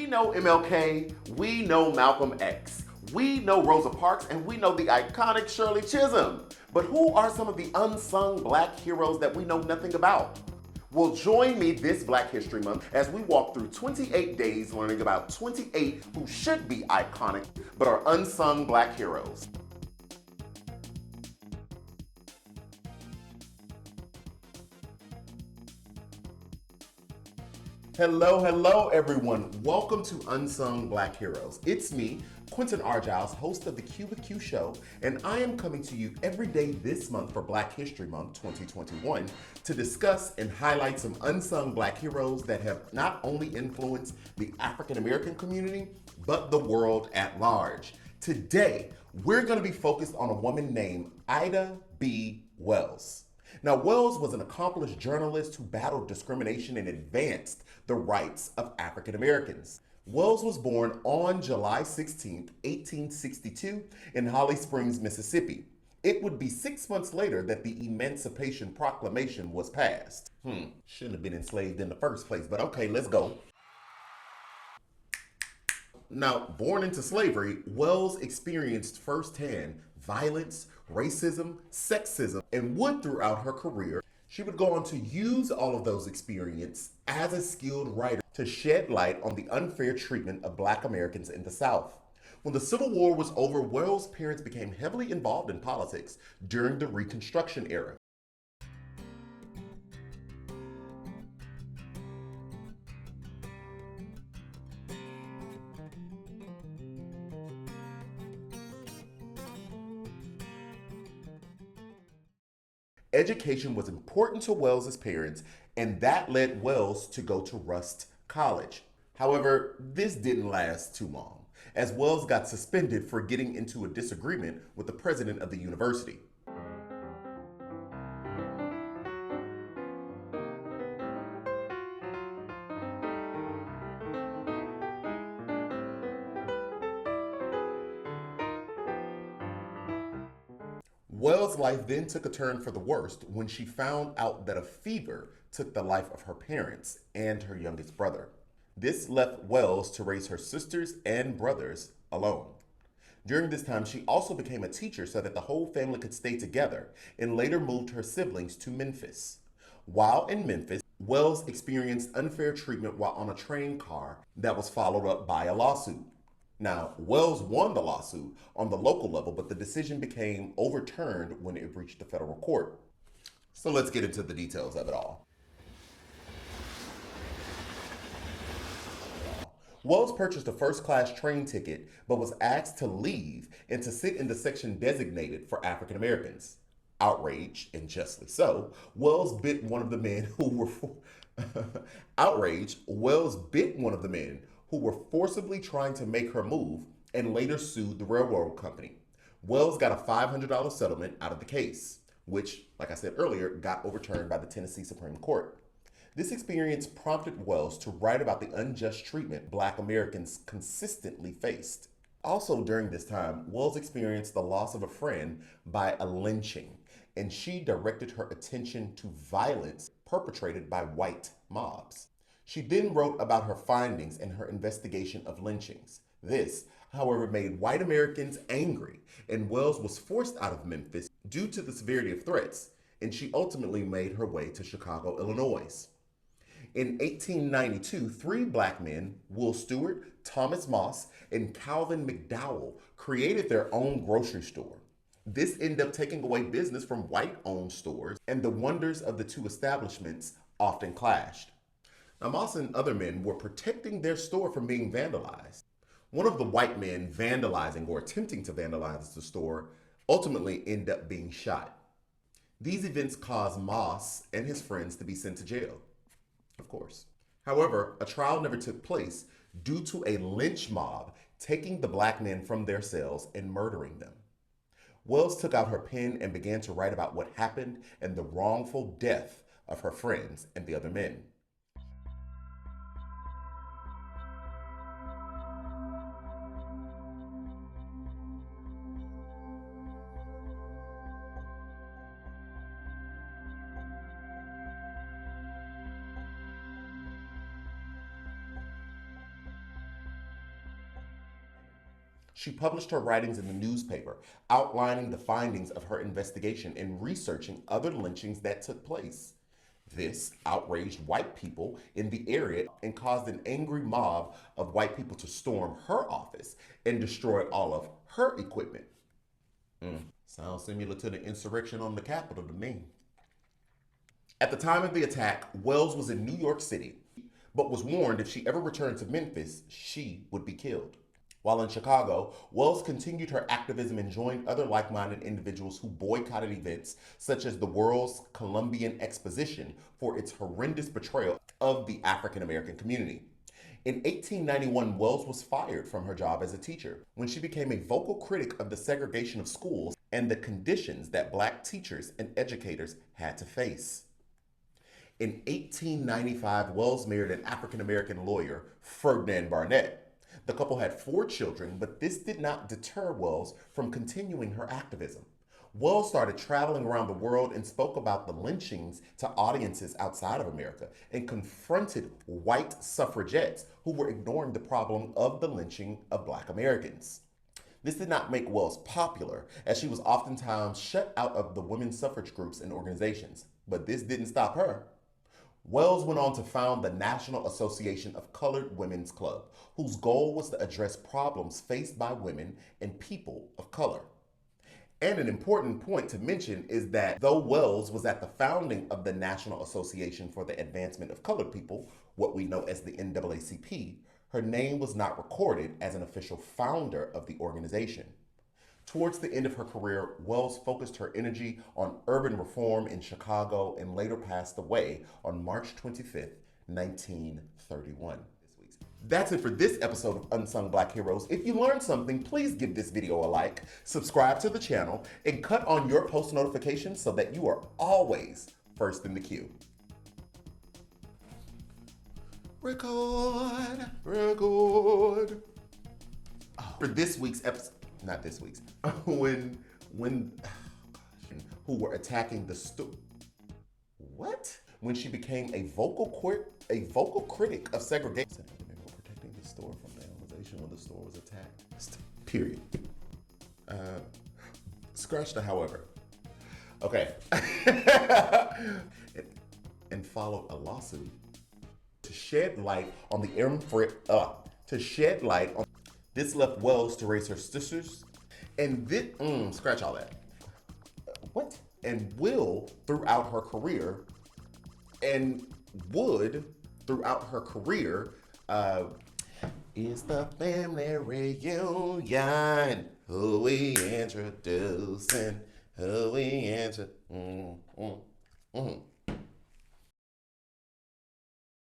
We know MLK, we know Malcolm X, we know Rosa Parks, and we know the iconic Shirley Chisholm. But who are some of the unsung black heroes that we know nothing about? Well, join me this Black History Month as we walk through 28 days learning about 28 who should be iconic but are unsung black heroes. Hello, everyone. Welcome to Unsung Black Heroes. It's me, QuentinRJiles, host of the Q with Q show, and I am coming to you every day this month for Black History Month 2021 to discuss and highlight some unsung black heroes that have not only influenced the African American community, but the world at large. Today, we're going to be focused on a woman named Ida B. Wells. Now, Wells was an accomplished journalist who battled discrimination and advanced the rights of African Americans. Wells was born on July 16, 1862, in Holly Springs, Mississippi. It would be 6 months later that the Emancipation Proclamation was passed. Shouldn't have been enslaved in the first place, but okay, let's go. Now, born into slavery, Wells experienced firsthand violence, racism, sexism, and would throughout her career. She would go on to use all of those experiences as a skilled writer to shed light on the unfair treatment of Black Americans in the South. When the Civil War was over, Wells' parents became heavily involved in politics during the Reconstruction era. Education was important to Wells' parents, and that led Wells to go to Rust College. However, this didn't last too long, as Wells got suspended for getting into a disagreement with the president of the university. Wells' life then took a turn for the worst when she found out that a fever took the life of her parents and her youngest brother. This left Wells to raise her sisters and brothers alone. During this time, she also became a teacher so that the whole family could stay together and later moved her siblings to Memphis. While in Memphis, Wells experienced unfair treatment while on a train car that was followed up by a lawsuit. Now, Wells won the lawsuit on the local level, but the decision became overturned when it reached the federal court. So let's get into the details of it all. Wells purchased a first-class train ticket, but was asked to leave and to sit in the section designated for African Americans. Outraged, and justly so, Wells bit one of the men who were forcibly trying to make her move and later sued the railroad company. Wells got a $500 settlement out of the case, which, like I said earlier, got overturned by the Tennessee Supreme Court. This experience prompted Wells to write about the unjust treatment Black Americans consistently faced. Also during this time, Wells experienced the loss of a friend by a lynching, and she directed her attention to violence perpetrated by white mobs. She then wrote about her findings in her investigation of lynchings. This, however, made white Americans angry, and Wells was forced out of Memphis due to the severity of threats, and she ultimately made her way to Chicago, Illinois. In 1892, 3 Black men, Will Stewart, Thomas Moss, and Calvin McDowell, created their own grocery store. This ended up taking away business from white-owned stores, and the wonders of the two establishments often clashed. Now, Moss and other men were protecting their store from being vandalized. One of the white men vandalizing or attempting to vandalize the store ultimately ended up being shot. These events caused Moss and his friends to be sent to jail, of course. However, a trial never took place due to a lynch mob taking the Black men from their cells and murdering them. Wells took out her pen and began to write about what happened and the wrongful death of her friends and the other men. She published her writings in the newspaper, outlining the findings of her investigation and researching other lynchings that took place. This outraged white people in the area and caused an angry mob of white people to storm her office and destroy all of her equipment. Sounds similar to the insurrection on the Capitol to me. At the time of the attack, Wells was in New York City, but was warned if she ever returned to Memphis, she would be killed. While in Chicago, Wells continued her activism and joined other like-minded individuals who boycotted events such as the World's Columbian Exposition for its horrendous portrayal of the African American community. In 1891, Wells was fired from her job as a teacher when she became a vocal critic of the segregation of schools and the conditions that Black teachers and educators had to face. In 1895, Wells married an African American lawyer, Ferdinand Barnett. The couple had 4 children, but this did not deter Wells from continuing her activism. Wells started traveling around the world and spoke about the lynchings to audiences outside of America and confronted white suffragettes who were ignoring the problem of the lynching of Black Americans. This did not make Wells popular, as she was oftentimes shut out of the women's suffrage groups and organizations, but this didn't stop her. Wells went on to found the National Association of Colored Women's Club, whose goal was to address problems faced by women and people of color. And an important point to mention is that though Wells was at the founding of the National Association for the Advancement of Colored People, what we know as the NAACP, her name was not recorded as an official founder of the organization. Towards the end of her career, Wells focused her energy on urban reform in Chicago and later passed away on March 25th, 1931. That's it for this episode of Unsung Black Heroes. If you learned something, please give this video a like, subscribe to the channel, and cut on your post notifications so that you are always first in the queue. Record. For this week's episode, not this week's, when who were attacking the what? When she became a vocal critic of segregation. Protecting the store from vandalization when the store was attacked. Period. Scratch the however. Okay. and followed a lawsuit to shed light on the this left Wells to raise her sisters, and this, scratch all that. What? And will throughout her career, and would throughout her career, is the family reunion. Who we introducing? Who we introducing?